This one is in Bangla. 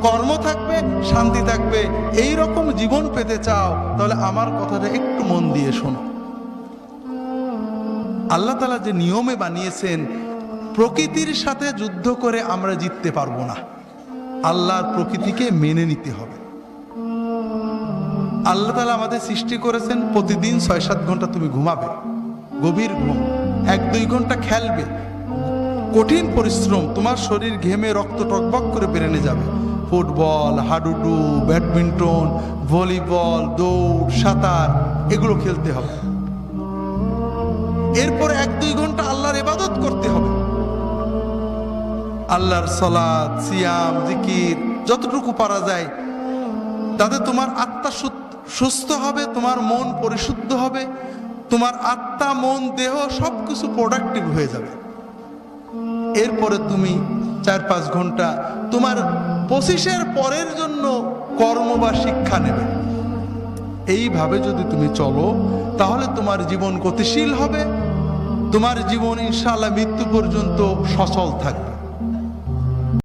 কর্ম থাকবে, শান্তি থাকবে। এই রকম জীবন পেতে চাও তাহলে আমার কথাটা একটু মন দিয়ে শোনো। আল্লাহ তাআলা যে নিয়মে বানিয়েছেন, প্রকৃতির সাথে যুদ্ধ করে আমরা জিততে পারবো না। আল্লাহর প্রকৃতিকে মেনে নিতে হবে। আল্লাহ তাআলা আমাদের সৃষ্টি করেছেন প্রতিদিন ৬-৭ ঘন্টা তুমি ঘুমাবে, গভীর ঘুম, ১-২ ঘন্টা খেলবে, কঠিন পরিশ্রম, তোমার শরীর ঘেমে রক্ত টকবক করে বেরেনে যাবে। ফুটবল, হাডুডু, ব্যাডমিন্টন, ভলিবল, দৌড়, সাঁতার এগুলো খেলতে হবে। এরপর ১-২ ঘন্টা আল্লাহর ইবাদত করতে হবে। আল্লাহর সালাত, সিয়াম, জিকির যতটুকু পারা যায়, তাতে তোমার আত্মা সুস্থ হবে, তোমার মন পরিশুদ্ধ হবে, তোমার আত্মা, মন, দেহ সবকিছু প্রোডাক্টিভ হয়ে যাবে। এরপরে তুমি ৪-৫ ঘন্টা তোমার ২৫-এর পরের জন্য কর্ম বা শিক্ষা নেবে। এইভাবে যদি তুমি চলো তাহলে তোমার জীবন গতিশীল হবে, তোমার জীবন ইনশাআল্লাহ মৃত্যু পর্যন্ত সচল থাকবে।